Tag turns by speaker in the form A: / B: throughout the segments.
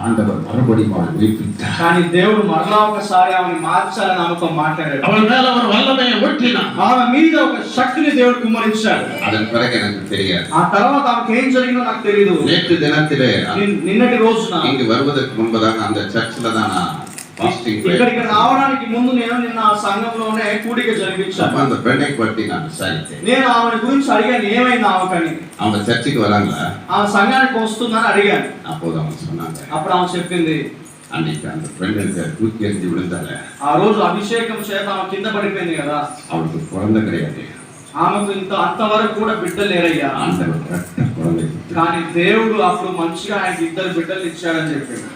A: ஆண்டவர் மறுபடியும் அவளை உயிர்ப்பித்தார்.
B: కానీ దేవుడు మరలా ఒకసారి ఆమెను మార్చాలని ఆమెతో మాట్లాడాడు.
A: அவள் மேல அவர் வல்லமையை ஊற்றினார்.
B: ఆమె మీద ఒక శక్తిని దేవుడు కుమ్మరించాడు.
A: அதன் பிறகு எனக்கு தெரியாது.
B: ఆ తర్వాత ఆమెకు ఏం జరిగిందో నాకు తెలియదు.
A: நேற்று தினத்திலே
B: నిన్నటి రోజున
A: இங்கு வருவதற்கு முன்பதாக அந்த சர்ச்சில் தான்
B: ఇక్కడికి రావడానికి ముందు నేను నిన్న సంఘంలోనే కూడిక జరిపించాను.
A: அந்த பெண்ணை பற்றி நான் விசாரித்தேன்.
B: నేను ఆమె గురించి అడిగాను, ఏమైంది ఆమెకని.
A: அவங்க சர்ச்சுக்கு வராங்களா,
B: ఆమె సంఘానికి వస్తుందని అడిగాను.
A: அப்போது அவங்க சொன்னாங்க,
B: అప్పుడు ఆమె చెప్పింది,
A: அன்னைக்கு அந்த பெண்ணுக்கு தூக்கி எறிஞ்சு விழுந்தால,
B: ఆ రోజు అభిషేకం చేత ఆమె కింద పడిపోయింది కదా,
A: அவளுக்கு குழந்தை கிடையாது,
B: ఆమెకు అంతవరకు కూడా బిడ్డలు లేరయ్యా, కానీ దేవుడు అప్పుడు మంచిగా ఆయనకి 2 బిడ్డలు ఇచ్చాడని చెప్పింది.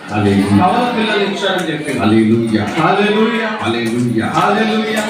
B: కవల పిల్లలు ఇచ్చాడని చెప్పింది.
A: హల్లెలూయా,
B: హల్లెలూయా,
A: హల్లెలూయా,
B: హల్లెలూయా.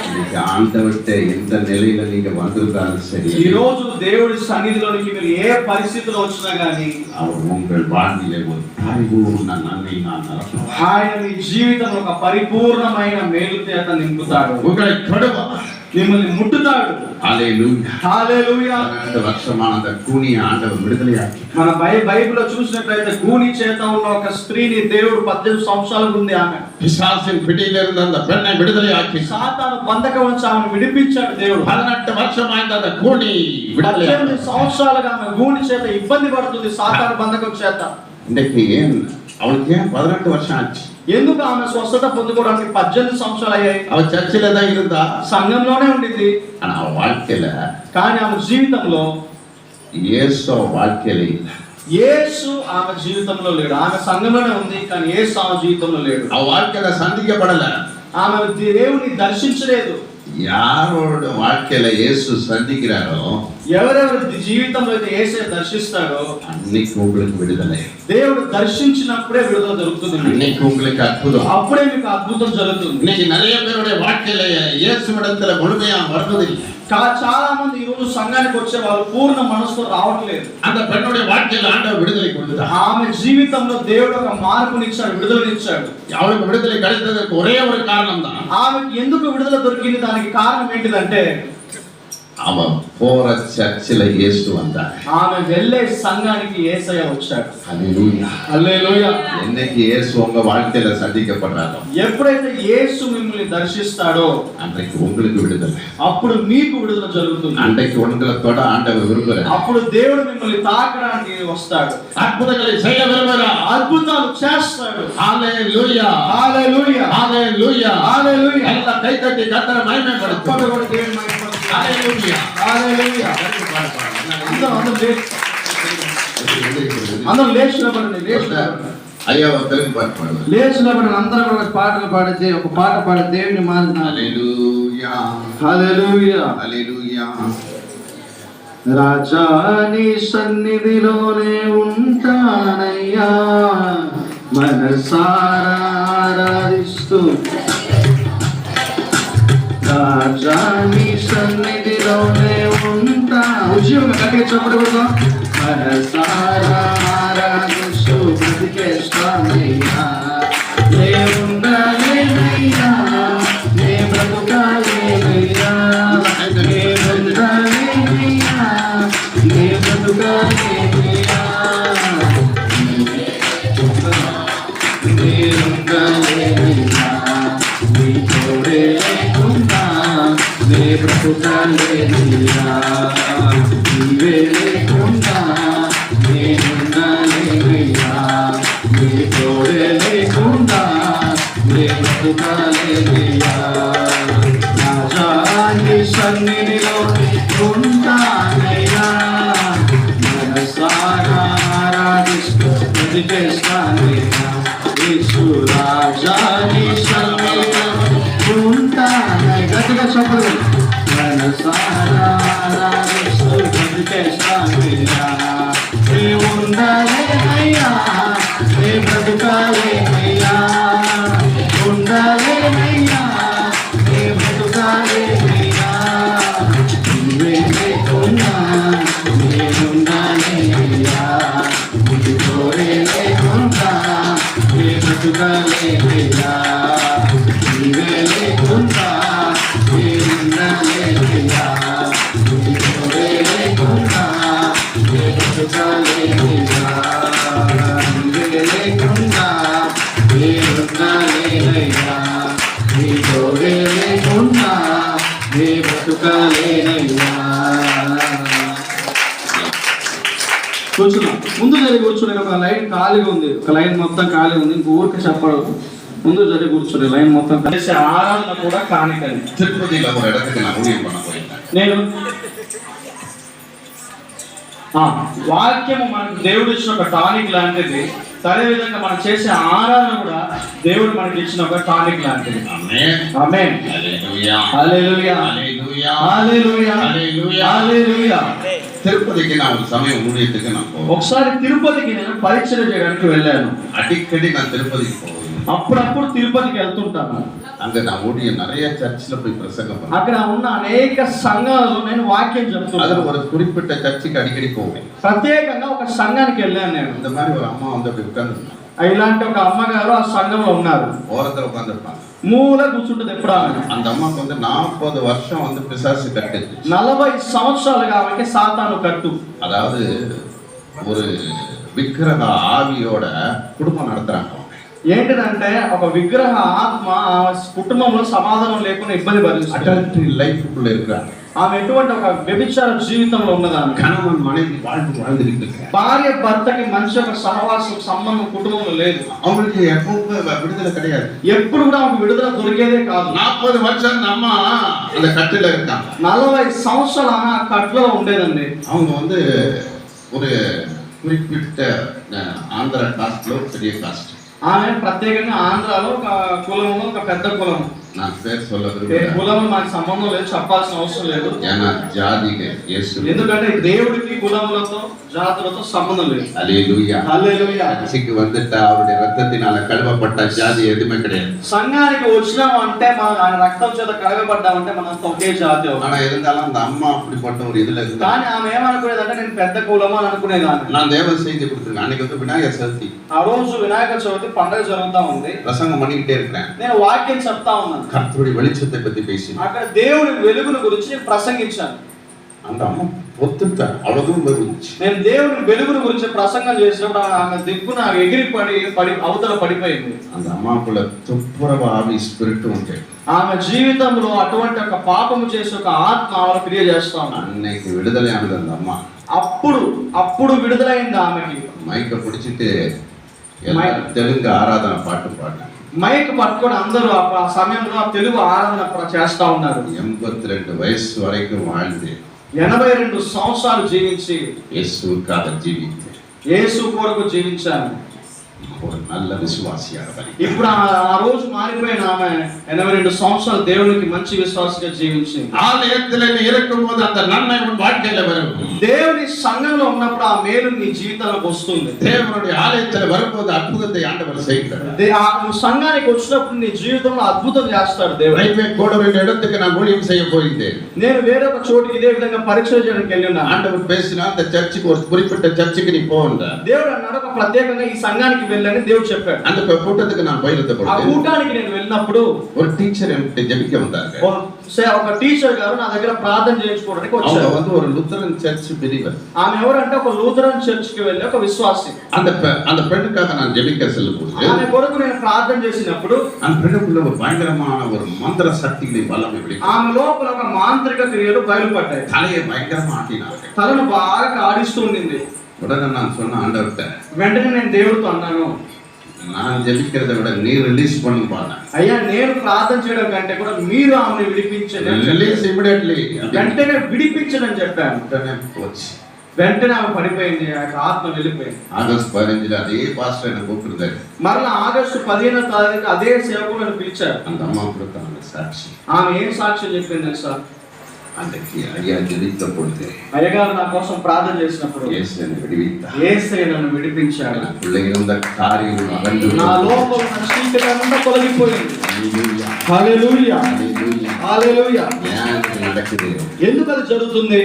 A: ఆండవర్టే ఎంత నిలైన నీకు వందరుగాను సరి.
B: ఈ రోజు దేవుడి సన్నిధిలోనికి మీరు ఏ పరిస్థితిలో వచ్చినా గానీ
A: அவர் உங்கள் வாழ்விலே ஒரு பரிபூர்ణ நன்மை நான் நடத்தும்.
B: ఆయన మీ జీవితంలో ఒక పరిపూర్ణమైన మేలు చేత నింపుతాడు.
A: உங்களை தொடுவார்,
B: మిమ్మల్ని ముట్టుతాడు.
A: హల్లెలూయా,
B: హల్లెలూయా.
A: 2 வருஷமான அந்த கூனிய ஆண்டவர் విడుదలయాకి.
B: మన బైబిల్లో చూసినట్లయితే కూని చేత ఉన్న ఒక స్త్రీని దేవుడు 18 సంవత్సరాలు ఉంది ఆమె.
A: பிசாசின் பிடியில இருந்த அந்த பெண்ணை விடுதலையாக்கி,
B: సాతాను బంధకం నుంచి ఆమెను విడిపించాడు దేవుడు.
A: 18 வருஷமாయింది அந்த கூனி விடுதலையாக்கி.
B: 18 సంవత్సరాలుగా ఆమె కూని చేత ఇబ్బంది పడుతుంది సాతాను బంధకం చేత.
A: இன்னைக்கு அவளுக்கு 18 வருஷம் ஆச்சு.
B: ఎందుకు ఆమె స్వస్థత పొందుకోవడానికి 18 సంవత్సరాలు అయ్యాయి?
A: அவ சர்ச்சில தான் இருந்தா,
B: సంఘంలోనే ఉండింది,
A: ஆனா அவ வாழ்க்கையில,
B: కానీ ఆమె జీవితంలో
A: యేసు வாழ்க்கையில இல்ல.
B: యేసు ఆమె జీవితంలో లేడు. ఆమె సంఘంలోనే ఉంది, కానీ యేసు ఆమె జీవితంలో లేడు.
A: அவ வாழ்க்கையில சந்திக்கப்படல,
B: ఆమె దేవుని దర్శించలేదు.
A: யாரோட வாழ்க்கையில இயேசு சந்திக்கிறாரோ,
B: ఎవరెవరి జీవితంలో అయితే యేసే దర్శిస్తాడో
A: అన్னைக்கு உங்களுக்கு విడుదల.
B: దేవుడు దర్శించినప్పుడే విడుదల జరుగుతుంది.
A: అన్னைக்கு உங்களுக்கு అద్భుతం,
B: అప్పుడే మీకు అద్భుతం జరుగుతుంది.
A: இன்னைக்கு நிறைய பேருடைய வாழ்க்கையில இயேசுவிடத்துல முழுமையா வருவதில்லை.
B: చాలా మంది ఈ రోజు సంఘానికి వచ్చే వాళ్ళు పూర్ణ మనసుతో రావట్లేదు.
A: அந்த பெண்ணுடைய வாழ்க்கையில ஆண்டவர் விடுதலை கொடுத்தார்.
B: ఆమె జీవితంలో దేవుడు ఒక మార్పునిచ్చాడు, విడుదలనిచ్చాడు.
A: அவளுக்கு விடுதலை கிடைத்ததற்கு ஒரே ஒரு காரணம் தான்.
B: ఆమెకి ఎందుకు విడుదల దొరికింది, దానికి కారణం ఏంటిదంటే
A: அவன் போற சர்ச்சில இயேசு வந்தார்.
B: ఆమె వెళ్ళే సంఘానికి యేసయ్య వచ్చాడు.
A: హల్లెలూయా,
B: హల్లెలూయా.
A: என்னைக்கு இயேசு உங்க வாழ்க்கையில சந்திக்கப்படுறாரோ,
B: ఎప్పుడైతే యేసు మిమ్మల్ని దర్శిస్తాడో
A: அன்றைக்கு உங்களுக்கு விடுதலை,
B: అప్పుడు మీకు విడుదల జరుగుతుంది.
A: அன்றைக்கு உங்களை தொட ஆண்டவர் விரும்புகிறார்.
B: అప్పుడు దేవుడు మిమ్మల్ని తాకడానికి వస్తాడు.
A: அற்புதங்களை செய்ய விரும்புகிறார்,
B: అద్భుతాలు చేస్తాడు.
A: హల్లెలూయా,
B: హల్లెలూయా,
A: హల్లెలూయా,
B: హల్లెలూయా.
A: எல்லா కై తట్టి కర్తను మహిమపడుతున్నారు. హల్లెలూయా,
B: హల్లెలూయా. అందరూ లేచి నిలబడండి, లేచి నిలబడండి.
A: అయ్యా తెలుగు పాట పాడు.
B: లేచి నిలబడండి, అందరూ కూడా పాటలు పాడితే ఒక పాట పాడి దేవుని మాదిరి.
A: హల్లెలూయా,
B: హల్లెలూయా,
A: హల్లెలూయా.
B: రాజా నీ సన్నిధిలోనే ఉంటానయ్యా, మనసారా ఆరాధిస్తూ. రాజా నీ సన్నిధిలోనే ఉంటా. ఉద్యోగం గట్టిగా చెప్పకూడదు. మనసారా ఆరాధిస్తూ బ్రతికేస్తానయ్యా, నే ఉండాలేనయ్యా, నే బ్రతుకాలేనయ్యా, నే ఉండాలేనయ్యా, నే బ్రతుకాలేనయ్యా, నే ఉండాలేనయ్యా, నీ తోడే లేకుండా నే బ్రతుకాలేనయ్యా, నీవే లేకుండా నే ఉండాలేనయ్యా, నీ తోడే లేకుండా నే బ్రతుకాలేనయ్యా. రాజా నీ సన్నిధిలో ఉంటానయ్యా, మనసారా ఆరాధిస్తూ బ్రతికేస్తానయ్యా. యేసు రాజా నీ సన్నిధిలో ఉంటానయ్యా. గట్టిగా చెప్పండి. మనసారా ఆరాధిస్తూ బ్రతికేస్తానయ్యా, నీ ఉండాలేనయ్యా, నీ బ్రతుకాలేనయ్యా, ఉండాలేనయ్యా, నీ బ్రతుకాలేనయ్యా, నీవే లేకుండా నేనుండాలేనయ్యా, నీ తోడే లేకుండా నే బ్రతుకాలేనయ్యా, నీవే లేకుండా నేనుండాలేనయ్యా, నీ తోడే లేకుండా నే బ్రతుకాలేనయ్యా, నీవే లేకుండా ఒక లైన్ ఖాళీగా ఉంది, ఒక లైన్ మొత్తం ఖాళీ ఉంది, ఇంక ఊరికి చెప్పడు, ముందు జరిగి కూర్చొని లైన్ మొత్తం కలిసి ఆరాధన కూడా కానికని.
A: திருப்பதியில ஒரு இடத்துக்கு நான் ஊழியம் பண்ண போயிருந்தேன்.
B: నేను వాక్యము మనకు దేవుడు ఇచ్చిన ఒక టానిక్ లాంటిది, అదే విధంగా మనం చేసే ఆరాధన కూడా దేవుడు మనకి ఇచ్చిన ఒక టానిక్ లాంటిది.
A: ఆమేన్
B: ఆమేన్
A: హల్లెలూయా
B: హల్లెలూయా
A: హల్లెలూయా
B: హల్లెలూయా
A: హల్లెలూయా
B: హల్లెలూయా.
A: తిరుపతికి నా ఒక సమయం ஊழியத்துக்கு நான் போவேன்.
B: ఒకసారి తిరుపతికి నేను పరిచయం చేయడానికి వెళ్ళాను.
A: அடிக்கடி நான் திருப்பதிக்கு போவேன்.
B: అప్పుడప్పుడు తిరుపతికి వెళ్తుంటాను.
A: அங்க நான் ஊழியம் நிறைய சர்ச்சில் போய் பிரசங்கம் பண்ணுவேன்.
B: అక్కడ ఉన్న అనేక సంఘాలలో నేను వాక్యం
A: அதுல
B: చెప్తున్నాను.
A: ஒரு குறிப்பிட்ட சர்ச்சுக்கு அடிக்கடி போவேன்.
B: ప్రత్యేకంగా ఒక సంఘానికి వెళ్ళాను నేను.
A: இந்த மாதிரி ஒரு அம்மா வந்து அப்படி உட்கார்ந்துருந்தாங்க.
B: ఇలాంటి ఒక అమ్మగారు ఆ సంఘంలో ఉన్నారు.
A: ஓரத்துல உட்கார்ந்துருப்பாங்க.
B: మూల కూర్చుంటుంది ఎప్పుడు ఆమె.
A: அந்த அம்மாவுக்கு வந்து 40 வருஷம் வந்து பிசாசு கட்டுச்சு.
B: 40 సంవత్సరాలుగా ఆమెకి సాతాను కట్టు.
A: அதாவது ஒரு விக்கிரக ஆவியோட குடும்பம் நடத்துறாங்க.
B: ఏంటిదంటే ఒక విగ్రహ ఆత్మ ఆమె కుటుంబంలో సమాధానం లేకుండా ఇబ్బంది పడుతుంది.
A: அடல்ட்ரி லைஃப்க்குள்ள இருக்கிறாங்க.
B: ఆమె ఎటువంటి ఒక వ్యభిచార జీవితంలో ఉన్నదామె.
A: கணவன் மனைவி வாழ்ந்துட்டு இருக்காங்க.
B: భార్య భర్తకి మంచి ఒక సహవాసం సంబంధం కుటుంబంలో లేదు.
A: அவங்களுக்கு எப்பவுமே விடுதலை கிடையாது.
B: ఎప్పుడు కూడా ఆమెకు విడుదల దొరికేదే కాదు.
A: 40 வருஷம் அந்த அம்மா அந்த கட்டில இருக்காங்க.
B: 40 సంవత్సరాలు ఆమె ఆ కట్లో ఉండేదండి.
A: அவங்க வந்து ஒரு குறிப்பிட்ட ஆந்திர காஸ்ட்ல பெரிய காஸ்ட்.
B: ఆమె ప్రత్యేకంగా ఆంధ్రాలో ఒక కులంలో ఒక పెద్ద కులం.
A: நான் பேர் சொல்ல
B: కులం మనకు సంబంధం లేదు, చెప్పాల్సిన అవసరం లేదు.
A: ஏன்னா ஜாதிக்கு இயேசு.
B: ఎందుకంటే దేవుడికి కులములతో జాతులతో సంబంధం లేదు.
A: ஹல்லேலூயா
B: హల్లెలూయా.
A: சர்ச்சுக்கு வந்துட்டா அவருடைய ரத்தத்தினால கழுவப்பட்ட ஜாதி எதுவுமே கிடையாது.
B: సంఘానికి వచ్చినాం అంటే ఆయన రక్తం చేత కడగబడ్డామంటే మనం ఒకే జాతి.
A: ஆனா இருந்தாலும் அந்த అమ్మ அப்படிப்பட்ட ஒரு இதுல இருந்தா.
B: కానీ ఆమె ఏమనుకునేదంటే నేను పెద్ద కులము అని అనుకునేదాన్ని.
A: நான் தேவ செய்தி கொடுத்துருக்கேன். அன்னைக்கு வந்து விநாயகர் சதுர்த்தி.
B: ఆ రోజు వినాయక చవితి పండుగ జరుగుతా ఉంది.
A: பிரசங்கம் பண்ணிக்கிட்டே இருக்கிறேன்.
B: నేను వాక్యం చెప్తా ఉన్నాను.
A: கர்த்தருடைய வெளிச்சத்தை பத்தி பேசி
B: అక్కడ దేవుడి వెలుగును గురించి నేను ప్రసంగించాను.
A: அந்த అమ్మ పొత్తుతా అவ்வளவு வந்துச்சு.
B: నేను దేవుడి వెలుగును గురించి ప్రసంగం చేసినప్పుడు ఆమె దిక్కున ఎగిరి పడి అవతల పడిపోయింది.
A: அந்த అమ్మకుల துப்புரவு ஆவி ஸ்பிரிட் ఉంటే
B: ఆమె జీవితంలో అటువంటి ఒక పాపము చేసే ఒక ఆత్మ ఆమె క్రియ చేస్తా ఉంది.
A: அன்னைக்கு விடுதலை ஆனது அந்த அம்மா.
B: అప్పుడు విడుదలైంది ఆమెకి.
A: மைக்க பிடிச்சிட்டு தெலுங்கு ஆராதனை பாட்டு பாடினாங்க.
B: మైక్ పట్టుకొని అందరూ ఆ సమయంలో తెలుగు ఆరాధన చేస్తా ఉన్నారు.
A: 82 వయసు వరకు வாழ்ந்து
B: 82 సంవత్సరాలు జీవించి
A: యేసుக்காக జీవించారు.
B: యేసు కొరకు జీవించాను.
A: ஒரு நல்ல விசுவாசியாக பலி.
B: ఇప్పుడు ఆ రోజు మారిపోయిన ఆమె 82 సంవత్సరాలు దేవునికి మంచి విశ్వాసంగా జీవించింది.
A: ஆலயத்தில் நீ இருக்கும்போது அந்த நன்மை உன் வாழ்க்கையில வரும்.
B: దేవుని సంఘంలో ఉన్నప్పుడు ఆ మేలు నీ జీవితంలోకి వస్తుంది.
A: தேவனுடைய ஆலயத்தில் வரும்போது அற்புதத்தை ஆண்டவர் செய்கிறார்.
B: నువ్వు సంఘానికి వచ్చినప్పుడు నీ జీవితంలో అద్భుతం చేస్తాడు దేవుడు.
A: రైల్వే కోడవరి இடத்துக்கு நான் ஊழியம் செய்ய போயிருந்தேன்.
B: నేను వేరే ఒక చోటికి ఇదే విధంగా పరిచయం చేయడానికి వెళ్ళినా
A: ஆண்டவர் பேசினா அந்த சர்ச்சுக்கு ஒரு குறிப்பிட்ட சர்ச்சுக்கு நீ போன்றார்.
B: దేవుడు అన్నాడు ఒక ప్రత్యేకంగా ఈ సంఘానికి వెళ్ళని దేవుడు చెప్పాడు.
A: அந்த கூட்டத்துக்கு நான் போயிருந்த
B: ఆ
A: பொழுது
B: కూటానికి నేను వెళ్ళినప్పుడు
A: ஒரு டீச்சர் என்கிட்ட ஜெபிக்க வந்தாங்க.
B: ఒక టీచర్ గారు నా దగ్గర ప్రార్థన చేయించుకోవడానికి
A: அவங்க
B: వచ్చారు.
A: வந்து ஒரு லுத்தரன் சர்ச் பிலீவர்.
B: ఆమె ఎవరంటే ఒక లూథరన్ చర్చ్ కి వెళ్ళే ఒక విశ్వాసి.
A: அந்த பெண்ணுக்காக நான் ஜெபிக்க செல்லும்போது
B: ఆమె కొరకు నేను ప్రార్థన చేసినప్పుడు
A: அந்த பெண்ணுக்குள்ள ஒரு பயங்கரமான ஒரு மந்திர சக்திகளை வல்லமை வெளிப்பட்டது.
B: ఆమె లోపల ఒక మాంత్రిక క్రియలు బయలుపడ్డాయి.
A: தலையை பயங்கரமா ஆட்டினாங்க.
B: తలను బాగా ఆడిస్తూ ఉండింది.
A: உடனே நான் சொன்ன ஆண்டவர்கிட்ட,
B: వెంటనే నేను దేవుడితో అన్నాను,
A: நான் ஜெபிக்கிறதை விட நீ ரிலீஸ் பண்ணு பாருங்க.
B: అయ్యా నేను ప్రార్థన చేయడం కంటే కూడా మీరు ఆమెను విడిపించండి.
A: Release immediately.
B: వెంటనే విడిపించని చెప్పాను.
A: వెంటనే పోச்சு.
B: వెంటనే ఆమె పడిపోయింది. ఆ ఆత్మ వెళ్ళిపోయింది.
A: ఆగస్ట్ 15 அதே பாஸ்டர் என்ன கூப்பிடுறாரு.
B: మరలా ఆగస్టు 15వ తారీఖు అదే సేవకులను పిలిచారు.
A: அந்த అమ్మ கொடுத்தாங்க సాక్షి.
B: ఆమె ఏం సాక్ష్యం చెప్పింది తెలుసా?
A: அன்றைக்கு ஐயா ஜெபித்த பொழுது
B: అయ్యగారు నా కోసం ప్రార్థన చేసినప్పుడు
A: இயேசு என்னை விடுவித்தார்.
B: యేసయ్య నన్ను విడిపించాడు.
A: எனக்குள்ள இருந்த காரியம் அகன்று
B: నా లోపల ఉన్న చీకటి అంతా తొలగిపోయింది.
A: ஹல்லேலூயா
B: హల్లెలూయా
A: ஹல்லேலூயா.
B: హల్లెలూయా.
A: ஏன் இது நடக்குது?
B: ఎందుకు అది జరుగుతుంది?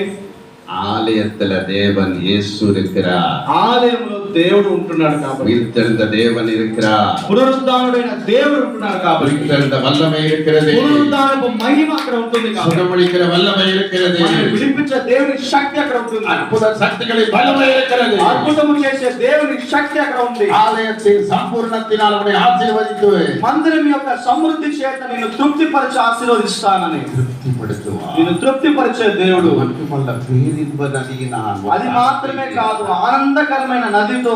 A: ஆலயத்துல தேவன் இயேசு இருக்கிறார்.
B: ఆలయంలో దేవుడు ఉంటున్నాడు కాబట్టి.
A: உயிர்த்தெழுந்த தேவன் இருக்கிறார்.
B: పునరుద్ధానుడైన దేవుడు ఉంటున్నాడు కాబట్టి.
A: உயிர்த்தெழுந்த வல்லமை இருக்கிறது.
B: పునరుద్ధానపు మహిమ అక్కడ ఉంటుంది కాబట్టి.
A: சுகமளிக்கிற வல்லமை இருக்கிறது.
B: మనల్ని విడిపించే దేవుని శక్తి అక్కడ ఉంటుంది.
A: அற்புத சக்திகளின் வல்லமை இருக்கிறது.
B: అద్భుతము చేసే దేవుని శక్తి అక్కడ ఉంది.
A: ஆலயத்தின் சம்பூர்ணத்தினால் அவனை ஆசீர்வதித்து
B: మందిరం యొక్క సమృద్ధి చేత నిన్ను తృప్తిపరిచి ఆశీర్వదిస్తానని.
A: திருப்திப்படுத்துவார்.
B: నిన్ను తృప్తిపరిచే దేవుడు.
A: மட்டுமல்ல இன்ப நதியினால்
B: అది మాత్రమే కాదు, ఆనందకరమైన నదులతో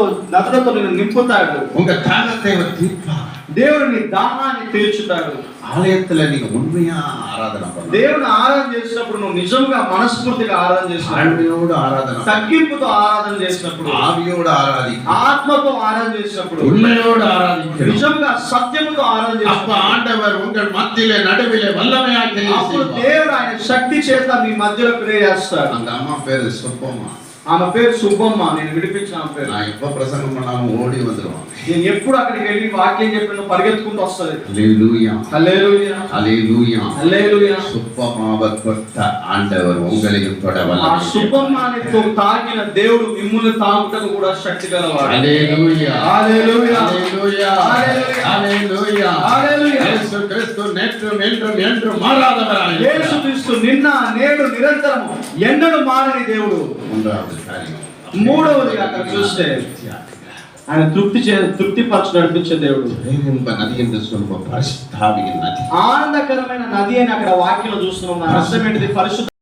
B: నిన్ను నింపుతాడు.
A: உங்க தாகத்தை அவர் தீர்ப்பார்.
B: దేవుడు నీ దాహాన్ని తీర్చుతాడు.
A: ஆலயத்துல நீங்க உண்மையா ஆராதனை பண்ணணும்.
B: దేవుని ఆరాధన చేసినప్పుడు నువ్వు నిజంగా మనస్ఫూర్తిగా ఆరాధన చేసినప్పుడు,
A: ஆவியோடு ஆராதனை,
B: తగ్గింపుతో ఆరాధన చేసినప్పుడు,
A: ஆவியோடு ஆராதி,
B: ఆత్మతో ఆరాధన చేసినప్పుడు,
A: உண்மையோடு ஆராதிக்கணும்.
B: నిజంగా సత్యముతో ఆరాధన
A: அப்ப
B: చేసినప్పుడు
A: ஆண்டவர் உங்கள் மத்தியிலே நடுவிலே வல்லமையாக கிரியை
B: అప్పుడు
A: செய்வார்.
B: దేవుడు ఆయన శక్తి చేత మీ మధ్యలో క్రియ చేస్తాడు.
A: அந்த అమ్మ పేరు సుబ్బమ్మ.
B: ఆమె పేరు సుబ్బమ్మ. నేను విడిపించిన ఆమె పేరు.
A: நான் எப்ப பிரசங்கம் பண்ணாலும் ஓடி வந்துருவான்.
B: నేను ఎప్పుడు అక్కడికి వెళ్ళి వాక్యం చెప్పిన పరిగెత్తుకుంటూ వస్తది.
A: ஹல்லேலூயா,
B: హల్లెలూయా,
A: ஹல்லேலూயா.
B: హల్లెలూయా.
A: சுப்பமாவை தொட்ட ஆண்டவர் உங்களையும் தொட
B: ఆ
A: வல்லமை.
B: సుబ్బమ్మని తాకిన దేవుడు మిమ్ముల్ని తాకుటకు కూడా శక్తి గలవాడు.
A: ஹல்லேலூயா,
B: హల్లెలూయా,
A: ஹல்லேலూயா, ஹல்லேலూயா.
B: హల్లెలూయా.
A: இயேசு கிறிஸ்து நேற்றும் என்றும் என்றும் மாறாதவராய் இருக்கிறார்.
B: యేసుక్రీస్తు నిన్న నేడు నిరంతరం ఎన్నడూ మారని దేవుడు.
A: மூன்றாவது காரியம்,
B: మూడవది అక్కడ చూస్తే ఆయన తృప్తిపరచు నడిపించే దేవుడు.
A: இன்ப நதி என்று சொல்லுவோம், பரிசுத்தாவியின் நதி.
B: ఆనందకరమైన నది అని అక్కడ వాక్యంలో చూస్తున్నాం. దాని అర్థం ఏంటిది? పరిశుద్ధ